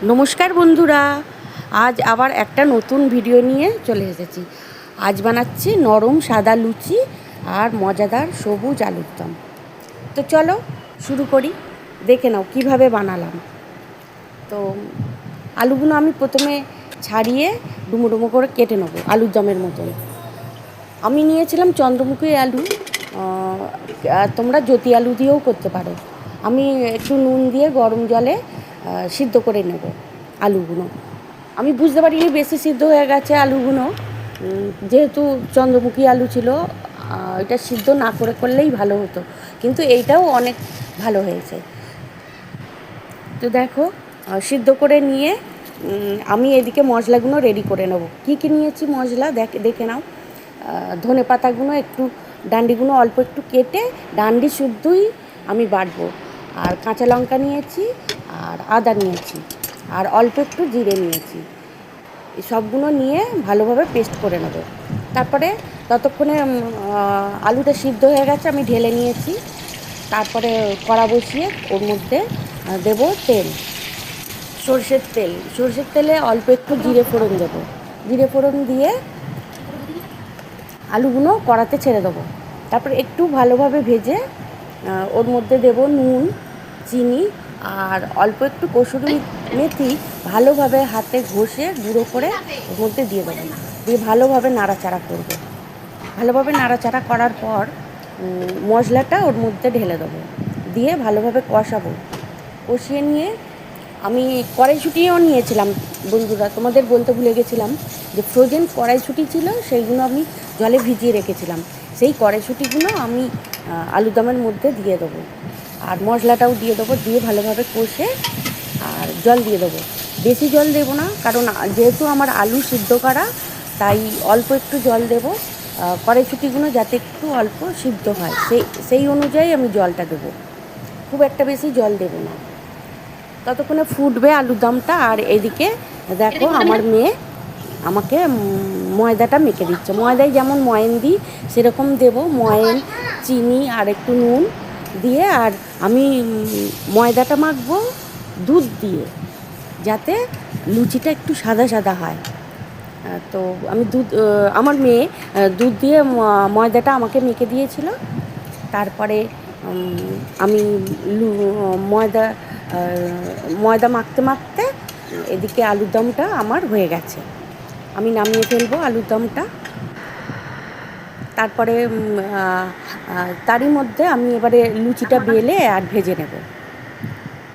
নমস্কার বন্ধুরা, আজ আবার একটা নতুন ভিডিও নিয়ে চলে এসেছি। আজ বানাচ্ছি নরম সাদা লুচি আর মজাদার সবুজ আলুর দম। তো চলো শুরু করি। দেখে নাও কিভাবে বানালাম। তো আলুগুলো আমি প্রথমে ছাড়িয়ে ডুমো ডুমো করে কেটে নেবো আলুর দমের মতন। আমি নিয়েছিলাম চন্দ্রমুখী আলু, তোমরা জ্যোতি আলু দিয়েও করতে পারো। আমি একটু নুন দিয়ে গরম জলে সিদ্ধ করে নেব আলুগুলো। আমি বুঝতে পারিনি বেশি সিদ্ধ হয়ে গেছে আলুগুলো, যেহেতু চন্দ্রমুখী আলু ছিল। এটা সিদ্ধ না করলেই ভালো হতো, কিন্তু এইটাও অনেক ভালো হয়েছে। তো দেখো, সিদ্ধ করে নিয়ে আমি এদিকে মশলাগুলো রেডি করে নেব। কী কী নিয়েছি মশলা দেখে নাও। ধনে পাতাগুলো একটু, ডান্ডিগুলো অল্প একটু কেটে ডান্ডি শুদ্ধই আমি বাটবো। আর কাঁচা লঙ্কা নিয়েছি, আর আদা নিয়েছি, আর অল্প একটু জিরে নিয়েছি। সবগুলো নিয়ে ভালোভাবে পেস্ট করে নেব। তারপরে ততক্ষণে আলুটা সিদ্ধ হয়ে গেছে, আমি ঢেলে নিয়েছি। তারপরে কড়া বসিয়ে ওর মধ্যে দেব তেল, সর্ষের তেলে অল্প একটু জিরে ফোড়ন দেবো। জিরে ফোড়ন দিয়ে আলুগুলো কড়াতে ছেড়ে দেবো। তারপর একটু ভালোভাবে ভেজে ওর মধ্যে দেব নুন, চিনি আর অল্প একটু কসুরি মেথি ভালোভাবে হাতে ঘষে গুঁড়ো করে ওর মধ্যে দিয়ে দেবো। দিয়ে ভালোভাবে নাড়াচাড়া করব। ভালোভাবে নাড়াচাড়া করার পর মশলাটা ওর মধ্যে ঢেলে দেবো, দিয়ে ভালোভাবে কষাবো। কষিয়ে নিয়ে আমি কড়াইশুঁটিও নিয়েছিলাম বন্ধুরা, তোমাদের বলতে ভুলে গেছিলাম যে ফ্রোজেন কড়াইশুঁটি ছিল, সেইগুলো আমি জলে ভিজিয়ে রেখেছিলাম। সেই কড়াইশুঁটিগুলো আমি আলুদমের মধ্যে দিয়ে দেবো, আর মশলাটাও দিয়ে দেবো। দিয়ে ভালোভাবে কষে আর জল দিয়ে দেবো। বেশি জল দেবো না, কারণ যেহেতু আমার আলু সিদ্ধ করা, তাই অল্প একটু জল দেবো। কড়াইশুঁটিগুলো যাতে একটু অল্প সিদ্ধ হয় সেই অনুযায়ী আমি জলটা দেবো। খুব একটা বেশি জল দেবো না। ততক্ষণে ফুটবে আলুর দমটা। আর এদিকে দেখো, আমার মেয়ে আমাকে ময়দাটা মেখে দিচ্ছে। ময়দায় যেমন ময়ান দিই সেরকম দেবো, ময়ান, চিনি আর একটু নুন দিয়ে। আর আমি ময়দাটা মাখবো দুধ দিয়ে, যাতে লুচিটা একটু সাদা সাদা হয়। তো আমি আমার মেয়ে দুধ দিয়ে ময়দাটা আমাকে মেখে দিয়েছিল। তারপরে আমি ময়দা ময়দা মাখতে মাখতে এদিকে আলুর দমটা আমার হয়ে গেছে। আমি নামিয়ে ফেলবো আলুর দমটা। তারপরে তারই মধ্যে আমি এবারে লুচিটা বেলে আর ভেজে নেব।